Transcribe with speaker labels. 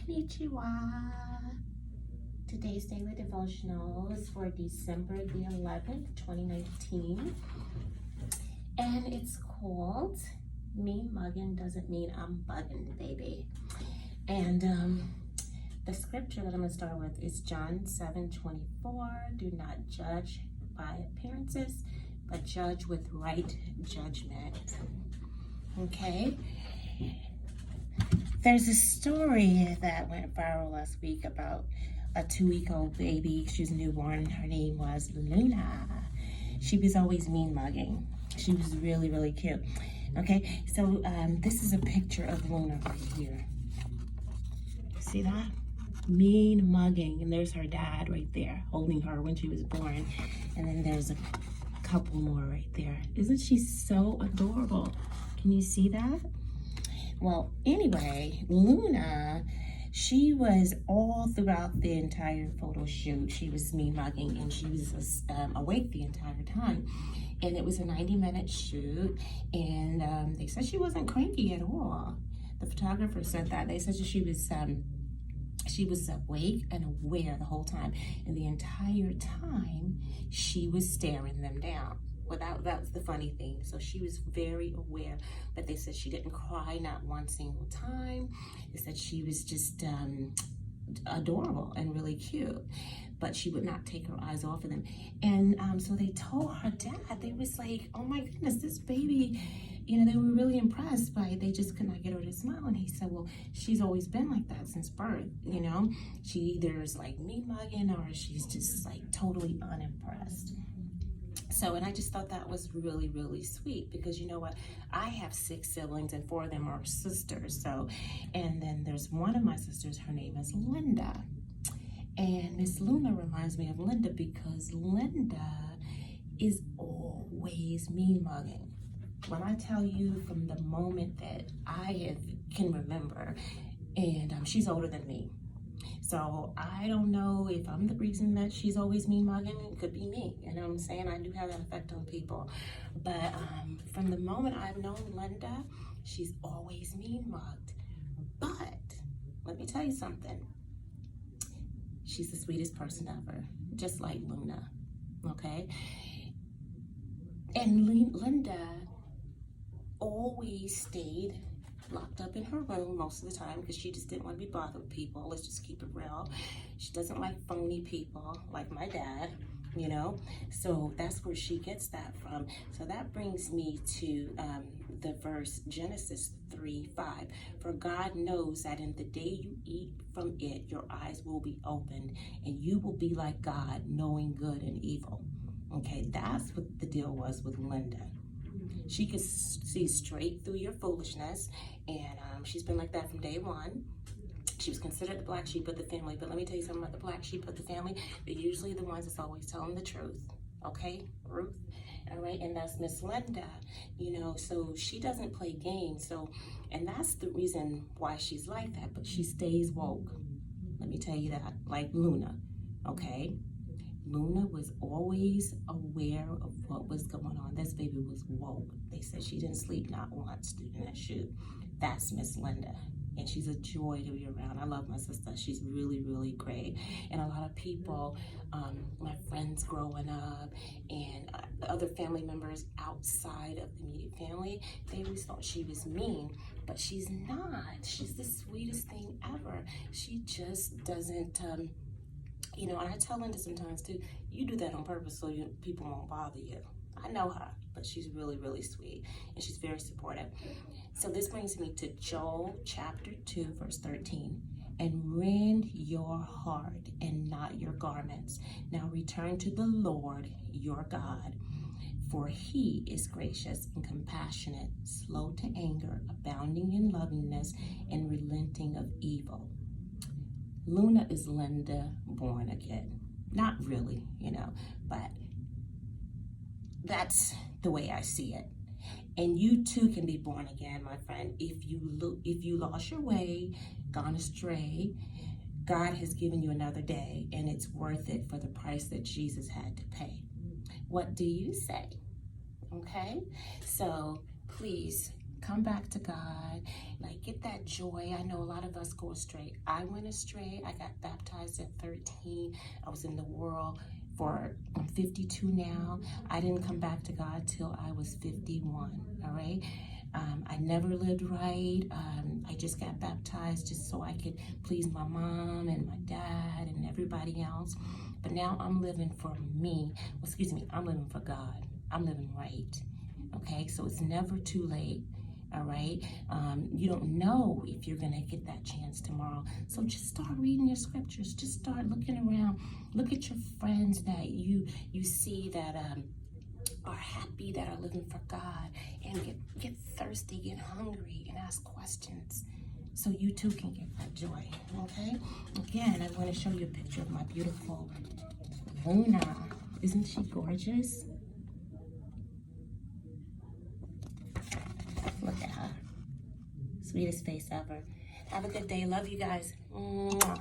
Speaker 1: Konnichiwa. Today's daily devotional is for December the 11th, 2019. And it's called Me Mugging Doesn't Mean I'm Bugging, Baby. And the scripture that I'm going to start with is John 7:24. Do not judge by appearances, but judge with right judgment. Okay? There's a story that went viral last week about a 2-week-old baby. She was newborn. Her name was Luna. She was always mean mugging. She was really, really cute. Okay, so this is a picture of Luna right here. See that? Mean mugging. And there's her dad right there holding her when she was born. And then there's a couple more right there. Isn't she so adorable? Can you see that? Well, anyway, Luna, she was all throughout the entire photo shoot. She was mean mugging and she was awake the entire time. And it was a 90-minute shoot, and they said she wasn't cranky at all. The photographer said that. They said she was awake and aware the whole time. And the entire time, she was staring them down. Well, that was the funny thing. So she was very aware, but they said she didn't cry not one single time. They said she was just adorable and really cute, but she would not take her eyes off of them. And so they told her dad, they was like, oh my goodness, this baby, you know, they were really impressed by it. They just could not get her to smile. And he said, well, she's always been like that since birth, you know. She either is like mean mugging or she's just like totally unimpressed. So, and I just thought that was really, really sweet because you know what? I have 6 siblings and 4 of them are sisters. So, and then there's one of my sisters, her name is Linda. And Miss Luna reminds me of Linda because Linda is always mean mugging. When I tell you from the moment that can remember, and she's older than me. So I don't know if I'm the reason that she's always mean mugging. It could be me, you know what I'm saying? I do have that effect on people. But from the moment I've known Linda, she's always mean mugged. But let me tell you something. She's the sweetest person ever, just like Luna, okay? And Linda always stayed locked up in her room most of the time because she just didn't want to be bothered with people. Let's just keep it real. She doesn't like phony people like my dad, you know. So that's where she gets that from. So that brings me to the verse Genesis 3:5. For God knows that in the day you eat from it, your eyes will be opened and you will be like God, knowing good and evil. Okay, that's what the deal was with Linda. She could see straight through your foolishness, and she's been like that from day one. She was considered the black sheep of the family, but let me tell you something about the black sheep of the family. They're usually the ones that's always telling the truth, okay, Ruth? All right, and that's Miss Linda, you know, so she doesn't play games, so, and that's the reason why she's like that, but she stays woke. Let me tell you that, like Luna, okay? Luna was always aware of what was going on. This baby was woke. They said she didn't sleep not once during that shoot. That's Miss Linda. And she's a joy to be around. I love my sister. She's really, really great. And a lot of people, my friends growing up and other family members outside of the immediate family, they always thought she was mean, but she's not. She's the sweetest thing ever. She just doesn't, you know, and I tell Linda sometimes too, you do that on purpose so people won't bother you. I know her, but she's really, really sweet, and she's very supportive. So this brings me to Joel chapter 2, verse 13. And rend your heart and not your garments. Now return to the Lord your God, for he is gracious and compassionate, slow to anger, abounding in lovingness, and relenting of evil. Luna is Linda born again. Not really, you know, but that's the way I see it. And you too can be born again, my friend. If you lost your way, gone astray, God has given you another day, and it's worth it for the price that Jesus had to pay. What do you say? Okay? So please come back to God, like get that joy. I know a lot of us go astray. I went astray. I got baptized at 13. I was in the world I'm 52 now. I didn't come back to God till I was 51, all right? I never lived right. I just got baptized just so I could please my mom and my dad and everybody else. But now I'm living for me. Well, excuse me, I'm living for God. I'm living right, okay? So it's never too late. All right, you don't know if you're gonna get that chance tomorrow, so just start reading your scriptures. Just start looking around. Look at your friends that you see that are happy, that are living for God, and get thirsty, get hungry, and ask questions, so you too can get that joy. Okay. Again, I want to show you a picture of my beautiful Luna. Isn't she gorgeous? Look at her. Sweetest face ever. Have a good day. Love you guys. Mwah.